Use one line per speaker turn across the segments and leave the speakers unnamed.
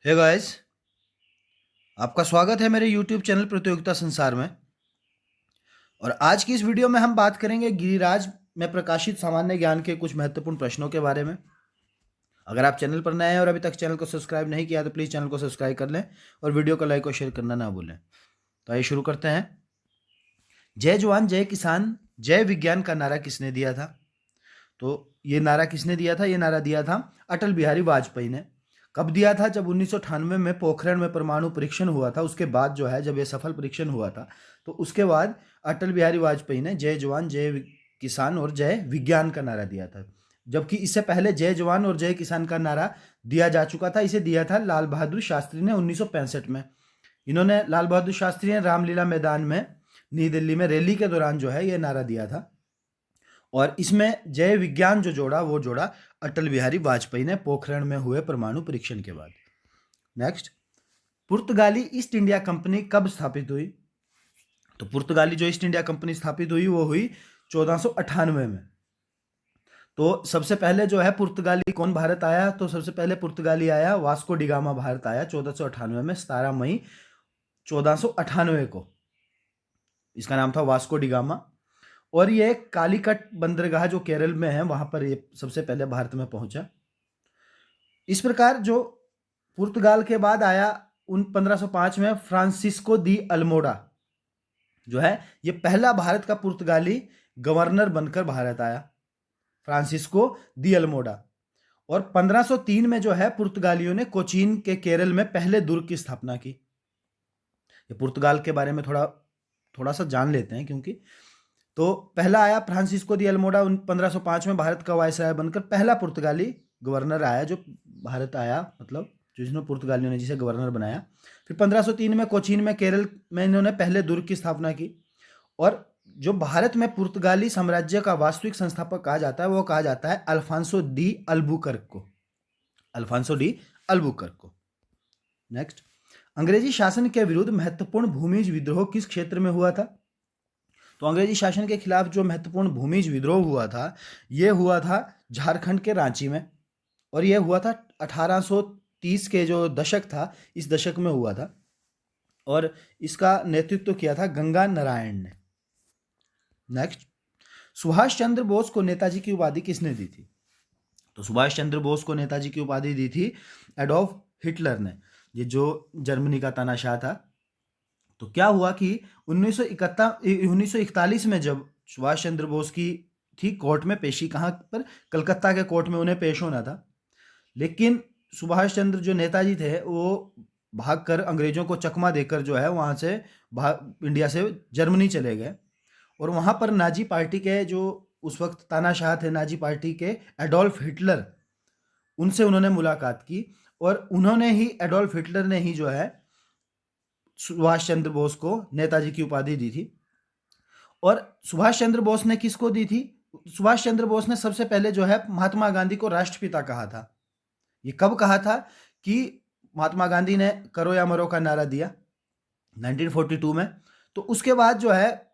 Hey guys, आपका स्वागत है मेरे यूट्यूब चैनल प्रतियोगिता संसार में। और आज की इस वीडियो में हम बात करेंगे गिरिराज में प्रकाशित सामान्य ज्ञान के कुछ महत्वपूर्ण प्रश्नों के बारे में। अगर आप चैनल पर नए हैं और अभी तक चैनल को सब्सक्राइब नहीं किया तो प्लीज़ चैनल को सब्सक्राइब कर लें और वीडियो को लाइक और शेयर करना ना भूलें। तो आइए शुरू करते हैं। जय जवान जय किसान जय विज्ञान का नारा किसने दिया था? तो ये नारा किसने दिया था? ये नारा दिया था अटल बिहारी वाजपेयी ने। कब दिया था? जब 1998 में पोखरण में परमाणु परीक्षण हुआ था, उसके बाद जो है, जब ये सफल परीक्षण हुआ था, तो उसके बाद अटल बिहारी वाजपेयी ने जय जवान जय किसान और जय विज्ञान का नारा दिया था। जबकि इससे पहले जय जवान और जय किसान का नारा दिया जा चुका था। इसे दिया था लाल बहादुर शास्त्री ने 1965 में। इन्होंने, लाल बहादुर शास्त्री ने रामलीला मैदान में नई दिल्ली में रैली के दौरान जो है ये नारा दिया था। और इसमें जय विज्ञान जो जोड़ा, वो जोड़ा अटल बिहारी वाजपेयी ने पोखरण में हुए परमाणु परीक्षण के बाद। नेक्स्ट, पुर्तगाली ईस्ट इंडिया कंपनी कब स्थापित हुई? तो पुर्तगाली जो ईस्ट इंडिया कंपनी स्थापित हुई वो हुई 1498 में। तो सबसे पहले जो है पुर्तगाली कौन भारत आया? तो सबसे पहले पुर्तगाली आया, वास्को डिगामा भारत आया 1498 में, 17 मई 1498 को। इसका नाम था वास्को डिगामा। और ये कालीकट बंदरगाह जो केरल में है, वहां पर ये सबसे पहले भारत में पहुंचा। इस प्रकार जो पुर्तगाल के बाद आया, उन 1505 में फ्रांसिस्को दी अल्मोडा जो है, ये पहला भारत का पुर्तगाली गवर्नर बनकर भारत आया, फ्रांसिस्को दी अल्मोडा। और 1503 में जो है पुर्तगालियों ने कोचीन के केरल में पहले दुर्ग की स्थापना की। ये पुर्तगाल के बारे में थोड़ा थोड़ा सा जान लेते हैं, क्योंकि तो पहला आया फ्रांसिस्को दी अल्मोडा 1505 में, भारत का वायसराय बनकर पहला पुर्तगाली गवर्नर आया जो भारत आया, मतलब जिसने पुर्तगालियों ने जिसे गवर्नर बनाया। फिर 1503 में कोचीन में केरल में इन्होंने पहले दुर्ग की स्थापना की। और जो भारत में पुर्तगाली साम्राज्य का वास्तविक संस्थापक कहा जाता है, वो कहा जाता है अल्फांसो डी अल्बुकर्क को। अल्फांसो डी अल्बुकर्क को। नेक्स्ट, अंग्रेजी शासन के विरुद्ध महत्वपूर्ण भूमिज विद्रोह किस क्षेत्र में हुआ था? तो अंग्रेजी शासन के खिलाफ जो महत्वपूर्ण भूमिज विद्रोह हुआ था, ये हुआ था झारखंड के रांची में। और ये हुआ था 1830 के जो दशक था, इस दशक में हुआ था। और इसका नेतृत्व किया था गंगा नारायण ने। नेक्स्ट, सुभाष चंद्र बोस को नेताजी की उपाधि किसने दी थी? तो सुभाष चंद्र बोस को नेताजी की उपाधि दी थी एडोल्फ हिटलर ने, ये जो जर्मनी का तानाशाह था। तो क्या हुआ कि 1941 में जब सुभाष चंद्र बोस की थी कोर्ट में पेशी, कहाँ पर? कलकत्ता के कोर्ट में उन्हें पेश होना था। लेकिन सुभाष चंद्र जो नेताजी थे, वो भागकर अंग्रेजों को चकमा देकर जो है वहाँ से इंडिया से जर्मनी चले गए। और वहाँ पर नाजी पार्टी के जो उस वक्त तानाशाह थे, नाजी पार्टी के एडोल्फ हिटलर, उनसे उन्होंने मुलाकात की। और उन्होंने ही, एडोल्फ हिटलर ने ही जो है सुभाष चंद्र बोस को नेताजी की उपाधि दी थी। और सुभाष चंद्र बोस ने किसको दी थी? सुभाष चंद्र बोस ने सबसे पहले जो है महात्मा गांधी को राष्ट्रपिता कहा था। ये कब कहा था? कि महात्मा गांधी ने करो या मरो का नारा दिया 1942 में। तो उसके बाद जो है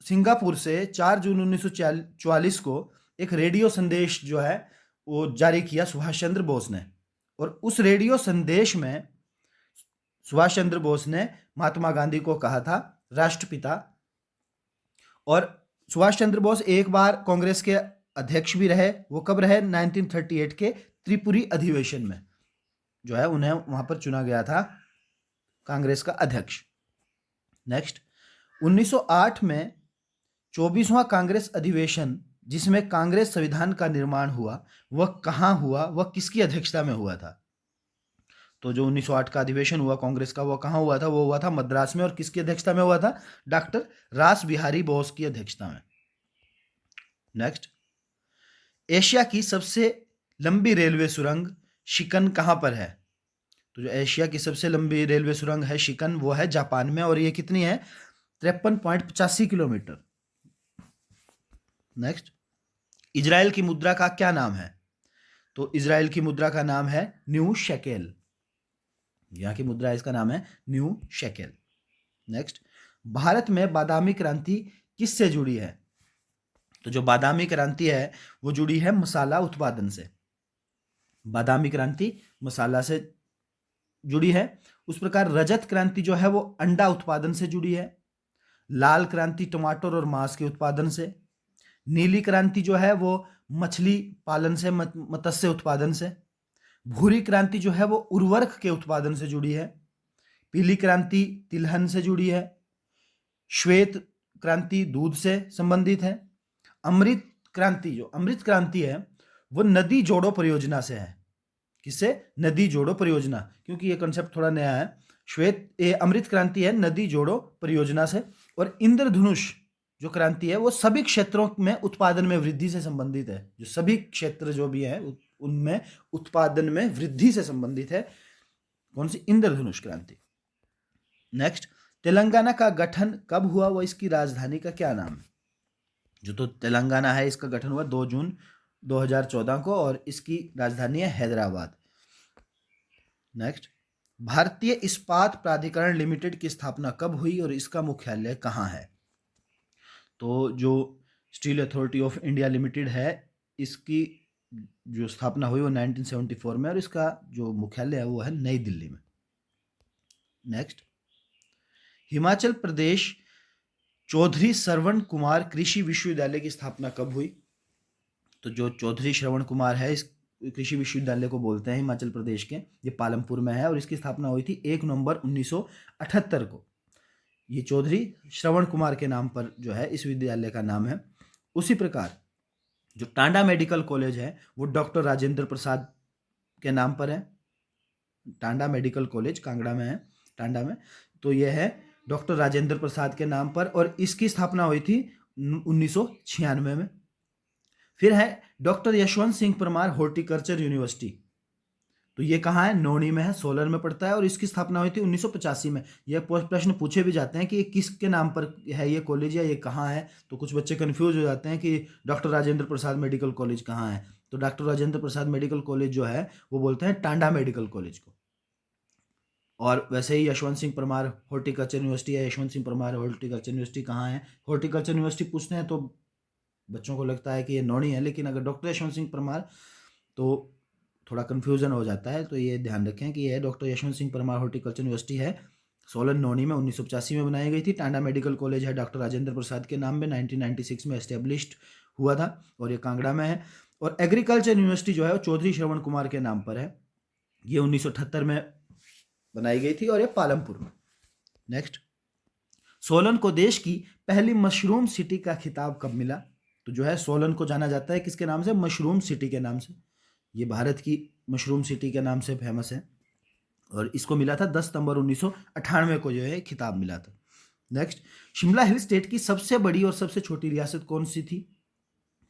सिंगापुर से 4 जून 1944 को एक रेडियो संदेश जो है वो जारी किया सुभाष चंद्र बोस ने। और उस रेडियो संदेश में सुभाष चंद्र बोस ने महात्मा गांधी को कहा था राष्ट्रपिता। और सुभाष चंद्र बोस एक बार कांग्रेस के अध्यक्ष भी रहे। वो कब रहे? 1938 के त्रिपुरी अधिवेशन में जो है उन्हें वहां पर चुना गया था कांग्रेस का अध्यक्ष। नेक्स्ट, 1908 में 24वां कांग्रेस अधिवेशन, जिसमें कांग्रेस संविधान का निर्माण हुआ, वह कहाँ हुआ? वह किसकी अध्यक्षता में हुआ था? तो जो 1908 का अधिवेशन हुआ कांग्रेस का, वो कहाँ हुआ था? वो हुआ था मद्रास में। और किसकी अध्यक्षता में हुआ था? डॉक्टर रास बिहारी बोस की अध्यक्षता में। नेक्स्ट, एशिया की सबसे लंबी रेलवे सुरंग शिकन कहाँ पर है? तो जो एशिया की सबसे लंबी रेलवे सुरंग है शिकन, वो है जापान में। और ये कितनी है? 53.85 किलोमीटर। नेक्स्ट, इजराइल की मुद्रा का क्या नाम है? तो इजराइल की मुद्रा का नाम है न्यू शेकेल। यहाँ की मुद्रा, इसका नाम है न्यू शेकेल। नेक्स्ट, भारत में बादामी क्रांति किससे जुड़ी है? तो जो बादामी क्रांति है वो जुड़ी है मसाला उत्पादन से। बादामी क्रांति मसाला से जुड़ी है, उस प्रकार रजत क्रांति जो है वो अंडा उत्पादन से जुड़ी है। लाल क्रांति टमाटर और मांस के उत्पादन से। नीली क्रांति जो है वो मछली पालन से, मत्स्य उत्पादन से। भूरी क्रांति जो है वो उर्वरक के उत्पादन से जुड़ी है। पीली क्रांति तिलहन से जुड़ी है। श्वेत क्रांति दूध से संबंधित है। अमृत क्रांति, जो अमृत क्रांति है वो नदी जोड़ो परियोजना से है। किससे? नदी जोड़ो परियोजना, क्योंकि ये कंसेप्ट थोड़ा नया है। अमृत क्रांति है नदी जोड़ो परियोजना से। और इंद्रधनुष जो क्रांति है वो सभी क्षेत्रों में उत्पादन में वृद्धि से संबंधित है। जो सभी क्षेत्र जो भी है उनमें उत्पादन में वृद्धि से संबंधित है। कौन सी? इंद्रधनुष क्रांति। नेक्स्ट, तेलंगाना का गठन कब हुआ, वो इसकी राजधानी का क्या नाम है? जो तो तेलंगाना है इसका गठन हुआ 2 जून 2014 को और इसकी राजधानी है हैदराबाद। नेक्स्ट, भारतीय इस्पात प्राधिकरण लिमिटेड की स्थापना कब हुई और इसका मुख्यालय कहाँ है? तो जो steel authority of India limited है इसकी जो स्थापना हुई वो 1974 में और इसका जो मुख्यालय है वो है नई दिल्ली में। नेक्स्ट, हिमाचल प्रदेश चौधरी श्रवण कुमार कृषि विश्वविद्यालय की स्थापना कब हुई? तो जो चौधरी श्रवण कुमार है इस कृषि विश्वविद्यालय को बोलते हैं हिमाचल प्रदेश के, ये पालमपुर में है और इसकी स्थापना हुई थी 1 नवंबर 1978 को। ये चौधरी श्रवण कुमार के नाम पर जो है इस विद्यालय का नाम है। उसी प्रकार जो टांडा मेडिकल कॉलेज है वो डॉक्टर राजेंद्र प्रसाद के नाम पर है। टांडा मेडिकल कॉलेज कांगड़ा में है, टांडा में, तो यह है डॉक्टर राजेंद्र प्रसाद के नाम पर और इसकी स्थापना हुई थी 1996 में। फिर है doctor Yashwant Singh Parmar horticulture university, तो ये कहाँ है? नौणी में है, सोलन में पड़ता है और इसकी स्थापना हुई थी 1985 में। यह प्रश्न पूछे भी जाते हैं कि ये किसके नाम पर है ये कॉलेज या ये कहाँ है, तो कुछ बच्चे कंफ्यूज हो जाते हैं कि doctor Rajendra Prasad medical college कहाँ है। तो doctor Rajendra Prasad medical college जो है वो बोलते हैं टांडा मेडिकल कॉलेज को। और वैसे ही यशवंत सिंह परमार हॉर्टिकल्चर यूनिवर्सिटी है, यशवंत सिंह परमार हॉर्टिकल्चर यूनिवर्सिटी कहाँ है? हॉर्टिकल्चर यूनिवर्सिटी पूछते हैं तो बच्चों को लगता है कि ये नौणी है, लेकिन अगर डॉक्टर यशवंत सिंह परमार तो थोड़ा कन्फ्यूजन हो जाता है, तो ये ध्यान रखें कि यह doctor Yashwant Singh Parmar horticulture university है, सोलन नौणी में 1985 में बनाई गई थी। टांडा मेडिकल कॉलेज है डॉक्टर राजेंद्र प्रसाद के नाम में 1996 में एस्टेब्लिश्ड हुआ था और ये कांगड़ा में है। और एग्रीकल्चर यूनिवर्सिटी जो है वो चौधरी श्रवण कुमार के नाम पर है, ये 1978 में बनाई गई थी और ये पालमपुर में। नेक्स्ट, सोलन को देश की पहली मशरूम सिटी का खिताब कब मिला? तो जो है सोलन को जाना जाता है किसके नाम से? मशरूम सिटी के नाम से। ये भारत की मशरूम सिटी के नाम से फेमस है और इसको मिला था 10 सितंबर 1998 को जो है खिताब मिला था। नेक्स्ट, शिमला हिल स्टेट की सबसे बड़ी और सबसे छोटी रियासत कौन सी थी?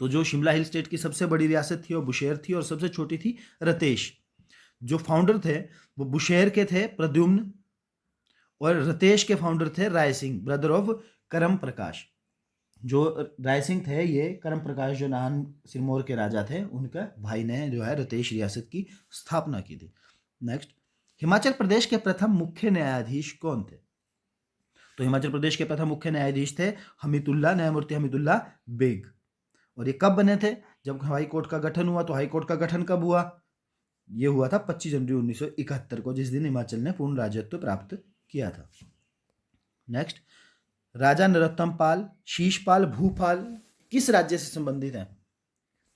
तो जो शिमला हिल स्टेट की सबसे बड़ी रियासत थी वो बुशेर थी और सबसे छोटी थी रतेश। जो फाउंडर थे वो बुशेर के थे प्रद्युम्न और रतेश के फाउंडर थे राय सिंह, ब्रदर ऑफ करम प्रकाश। जो राय सिंह थे ये करम प्रकाश जो नाहन सिरमौर के राजा थे उनका भाई ने जो है रतेश रियासत की स्थापना की थी। नेक्स्ट, हिमाचल प्रदेश के प्रथम मुख्य न्यायाधीश कौन थे? तो हिमाचल प्रदेश के प्रथम मुख्य न्यायाधीश थे हमीदुल्ला, न्यायमूर्ति हमीदुल्ला बेग। और ये कब बने थे? जब हाई कोर्ट का गठन हुआ। तो हाई कोर्ट का गठन कब हुआ? ये हुआ था 25 जनवरी 1971 को, जिस दिन हिमाचल ने पूर्ण राज्यत्व प्राप्त किया था। नेक्स्ट, राजा नरोत्तम पाल, शीशपाल, भूपाल किस राज्य से संबंधित है?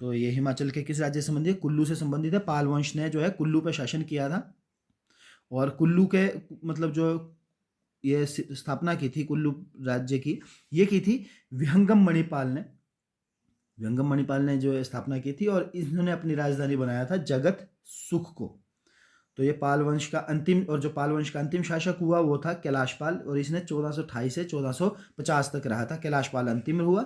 तो ये हिमाचल के किस राज्य से संबंधित है? कुल्लू से संबंधित है। पाल वंश ने जो है कुल्लू पे शासन किया था और कुल्लू के मतलब जो ये स्थापना की थी कुल्लू राज्य की, ये की थी विहंगम मणिपाल ने। विहंगम मणिपाल ने जो स्थापना की थी और इन्होंने अपनी राजधानी बनाया था जगत सुख को। तो ये पाल वंश का अंतिम, और जो पाल वंश का अंतिम शासक हुआ वो था कैलाशपाल और इसने 1428 से 1450 तक रहा था। कैलाशपाल अंतिम हुआ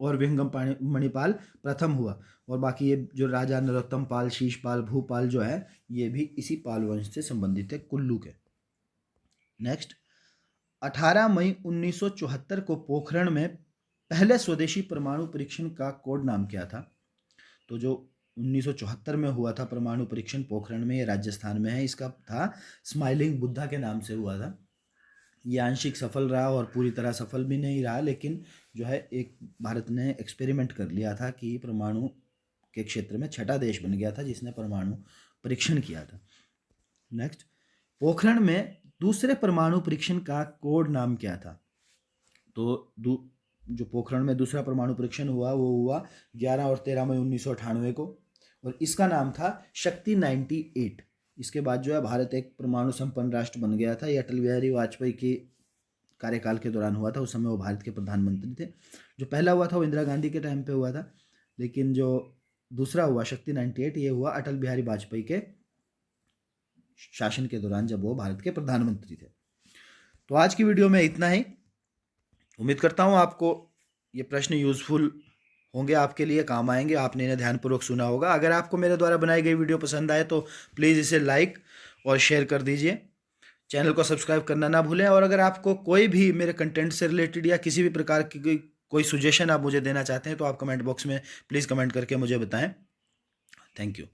और विहंगम मणिपाल प्रथम हुआ। और बाकी ये जो राजा नरोत्तम पाल, शीशपाल, भूपाल जो है ये भी इसी पाल वंश से संबंधित है, कुल्लू के। नेक्स्ट, 18 मई 1974 को पोखरण में पहले स्वदेशी परमाणु परीक्षण का कोड नाम क्या था? तो जो 1974 में हुआ था परमाणु परीक्षण पोखरण में, ये राजस्थान में है, इसका था स्माइलिंग बुद्धा के नाम से हुआ था। ये आंशिक सफल रहा और पूरी तरह सफल भी नहीं रहा, लेकिन जो है एक भारत ने एक्सपेरिमेंट कर लिया था कि परमाणु के क्षेत्र में छठा देश बन गया था जिसने परमाणु परीक्षण किया था। नेक्स्ट, पोखरण में दूसरे परमाणु परीक्षण का कोड नाम क्या था? तो जो पोखरण में दूसरा परमाणु परीक्षण हुआ वो हुआ 11 और 13 मई 1998 को, और इसका नाम था शक्ति 98। इसके बाद जो है भारत एक परमाणु संपन्न राष्ट्र बन गया था। ये अटल बिहारी वाजपेयी के कार्यकाल के दौरान हुआ था। उस समय वो भारत के प्रधानमंत्री थे। जो पहला हुआ था वो इंदिरा गांधी के टाइम पे हुआ था, लेकिन जो दूसरा हुआ शक्ति 98 ये हुआ अटल बिहारी वाजपेयी के शासन के दौरान, जब वो भारत के प्रधानमंत्री थे। तो आज की वीडियो में इतना ही। उम्मीद करता हूँ आपको ये प्रश्न यूज़फुल होंगे, आपके लिए काम आएंगे, आपने इन्हें ध्यानपूर्वक सुना होगा। अगर आपको मेरे द्वारा बनाई गई वीडियो पसंद आए तो प्लीज़ इसे लाइक और शेयर कर दीजिए। चैनल को सब्सक्राइब करना ना भूलें, और अगर आपको कोई भी मेरे कंटेंट से रिलेटेड या किसी भी प्रकार की कोई सुजेशन आप मुझे देना चाहते हैं तो आप कमेंट बॉक्स में प्लीज़ कमेंट करके मुझे बताएं। Thank you.